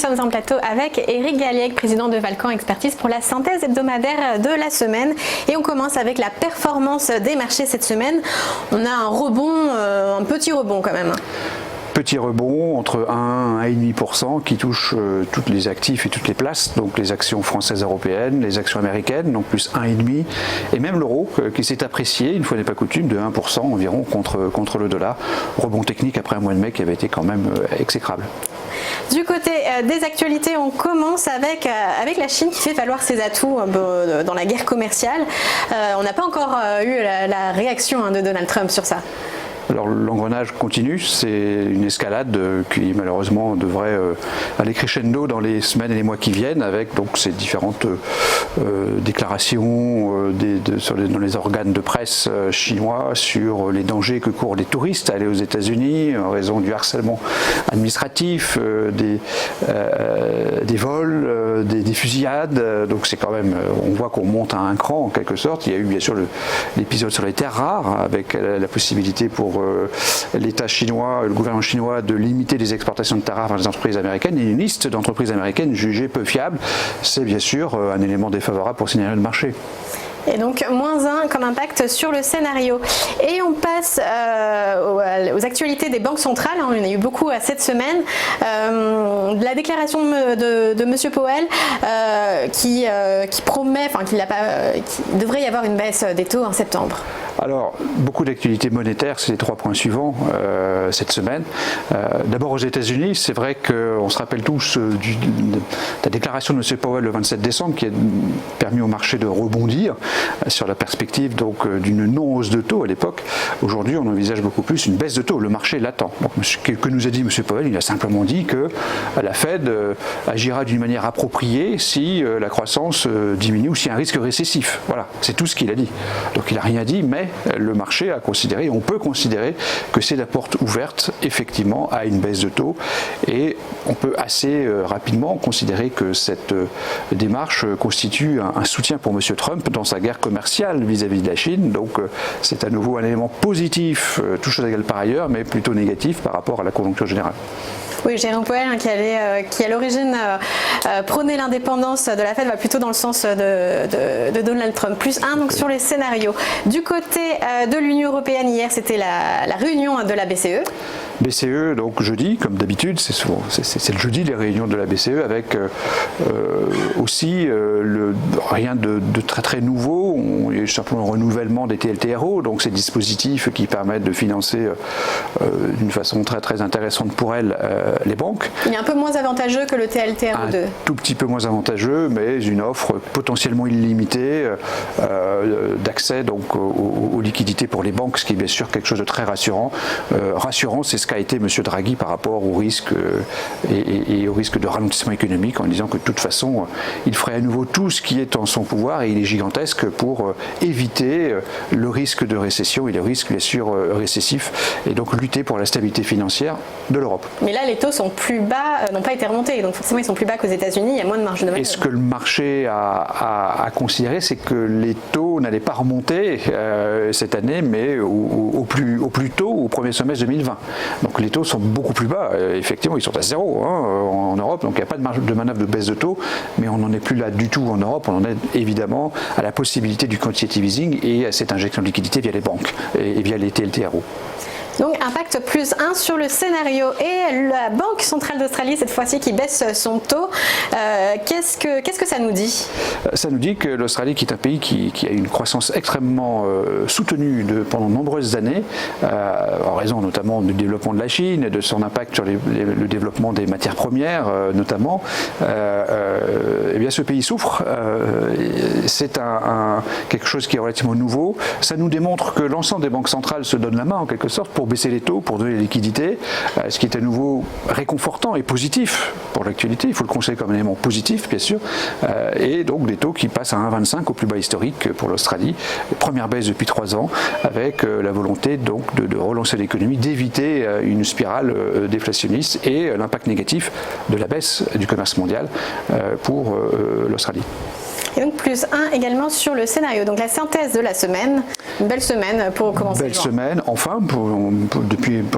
sommes en plateau avec Éric Galiègue, président de Valcan Expertise, pour la synthèse hebdomadaire de la semaine. Et on commence avec la performance des marchés cette semaine. On a un rebond, un petit rebond quand même. Petit rebond entre 1 et 1,5% qui touche tous les actifs et toutes les places, donc les actions françaises, européennes, les actions américaines, donc plus 1,5%, et même l'euro qui s'est apprécié, une fois n'est pas coutume, de 1% environ contre le dollar. Rebond technique après un mois de mai qui avait été quand même exécrable. Du côté des actualités, on commence avec la Chine qui fait valoir ses atouts dans la guerre commerciale. On n'a pas encore eu la réaction de Donald Trump sur ça. Alors l'engrenage continue, c'est une escalade qui malheureusement devrait aller crescendo dans les semaines et les mois qui viennent, avec donc ces différentes déclarations dans les organes de presse chinois sur les dangers que courent les touristes à aller aux États-Unis en raison du harcèlement administratif, des vols, des fusillades. Donc c'est quand même, on voit qu'on monte à un cran en quelque sorte. Il y a eu bien sûr l'épisode sur les terres rares avec la possibilité pour l'État chinois, le gouvernement chinois de limiter les exportations de terres rares vers les entreprises américaines, et une liste d'entreprises américaines jugées peu fiables, c'est bien sûr un élément défavorable pour le scénario de marché. Et donc -1 comme impact sur le scénario. Et on passe aux actualités des banques centrales. On en a eu beaucoup cette semaine. La déclaration de M. Powell qui promet, qu'il devrait y avoir une baisse des taux en septembre. Alors, beaucoup d'actualités monétaires, c'est les 3 points suivants cette semaine. D'abord aux États-Unis, c'est vrai qu'on se rappelle tous de la déclaration de M. Powell le 27 décembre qui a permis au marché de rebondir sur la perspective donc d'une non-hausse de taux à l'époque. Aujourd'hui, on envisage beaucoup plus une baisse de taux. Le marché l'attend. Donc, que nous a dit M. Powell? Il a simplement dit que la Fed agira d'une manière appropriée si la croissance diminue ou s'il y a un risque récessif. Voilà, c'est tout ce qu'il a dit. Donc il n'a rien dit, mais le marché a considéré, on peut considérer que c'est la porte ouverte effectivement à une baisse de taux, et on peut assez rapidement considérer que cette démarche constitue un soutien pour M. Trump dans sa guerre commerciale vis-à-vis de la Chine. Donc c'est à nouveau un élément positif, tout chose égale par ailleurs, mais plutôt négatif par rapport à la conjoncture générale. Oui, Jérôme Powell, qui à l'origine prônait l'indépendance de la Fed, va plutôt dans le sens de Donald Trump. +1 donc sur les scénarios. Du côté de l'Union européenne, hier, c'était la réunion de la BCE. BCE, donc jeudi, comme d'habitude, c'est le jeudi les réunions de la BCE, avec aussi rien de très très nouveau. Il y a simplement un renouvellement des TLTRO, donc ces dispositifs qui permettent de financer d'une façon très très intéressante pour elles les banques. Il est un peu moins avantageux que le TLTRO2. Un tout petit peu moins avantageux, mais une offre potentiellement illimitée d'accès donc aux liquidités pour les banques, ce qui est bien sûr quelque chose de très rassurant. Rassurant, c'est ce qu'a été M. Draghi par rapport au risque et au risque de ralentissement économique, en disant que de toute façon il ferait à nouveau tout ce qui est en son pouvoir, et il est gigantesque, pour éviter le risque de récession et le risque bien sûr récessif, et donc lutter pour la stabilité financière de l'Europe. Mais là les taux sont plus bas, n'ont pas été remontés, donc forcément ils sont plus bas qu'aux États-Unis, il y a moins de marge de manœuvre. Et ce que le marché a considéré, c'est que les taux n'allaient pas remonter cette année, mais au plus tôt, au premier semestre 2020. Donc les taux sont beaucoup plus bas. Effectivement, ils sont à 0 en Europe, donc il n'y a pas de marge de manœuvre de baisse de taux, mais on n'en est plus là du tout en Europe. On en est évidemment à la possibilité du quantitative easing et à cette injection de liquidité via les banques et via les TLTRO. Donc impact +1 sur le scénario. Et la Banque centrale d'Australie, cette fois-ci, qui baisse son taux, qu'est-ce que ça nous dit? Ça nous dit que l'Australie, qui est un pays qui a une croissance extrêmement soutenue pendant de nombreuses années, en raison notamment du développement de la Chine et de son impact sur le développement des matières premières notamment, eh bien ce pays souffre. C'est quelque chose qui est relativement nouveau. Ça nous démontre que l'ensemble des banques centrales se donnent la main en quelque sorte pour baisser les taux, pour donner les liquidités, ce qui est à nouveau réconfortant et positif pour l'actualité. Il faut le considérer comme un élément positif, bien sûr, et donc des taux qui passent à 1,25 au plus bas historique pour l'Australie. Première baisse depuis 3 ans, avec la volonté donc de relancer l'économie, d'éviter une spirale déflationniste et l'impact négatif de la baisse du commerce mondial pour l'Australie. Et donc plus 1 également sur le scénario. Donc la synthèse de la semaine, une belle semaine pour commencer. Belle semaine, enfin, pour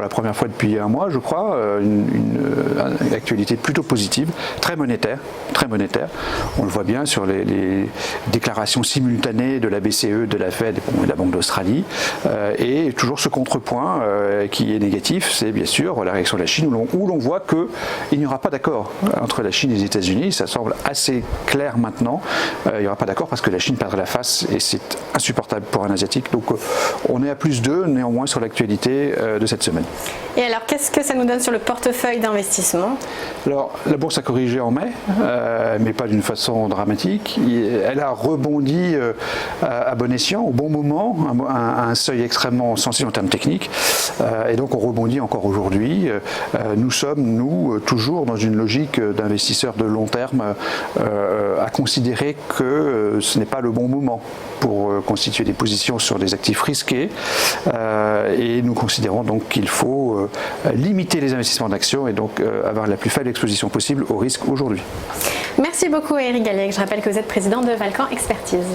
la première fois depuis un mois, je crois, une actualité plutôt positive, très monétaire, très monétaire. On le voit bien sur les déclarations simultanées de la BCE, de la Fed et de la Banque d'Australie. Et toujours ce contrepoint qui est négatif, c'est bien sûr la réaction de la Chine, où l'on voit qu'il n'y aura pas d'accord entre la Chine et les États-Unis. Ça semble assez clair maintenant. Il n'y aura pas d'accord parce que la Chine perdra la face et c'est insupportable pour un Asiatique. Donc on est à plus 2 néanmoins sur l'actualité de cette semaine. Et alors qu'est-ce que ça nous donne sur le portefeuille d'investissement? Alors la bourse a corrigé en mai, mais pas d'une façon dramatique. Elle a rebondi à bon escient, au bon moment, à un seuil extrêmement sensible en termes techniques. Et donc on rebondit encore aujourd'hui. Nous sommes, toujours dans une logique d'investisseurs de long terme à considérer que ce n'est pas le bon moment pour constituer des positions sur des actifs risqués. Et nous considérons donc qu'il faut limiter les investissements d'actions et donc avoir la plus faible exposition possible au risque aujourd'hui. Merci beaucoup Eric Gallec. Je rappelle que vous êtes président de Valcan Expertise.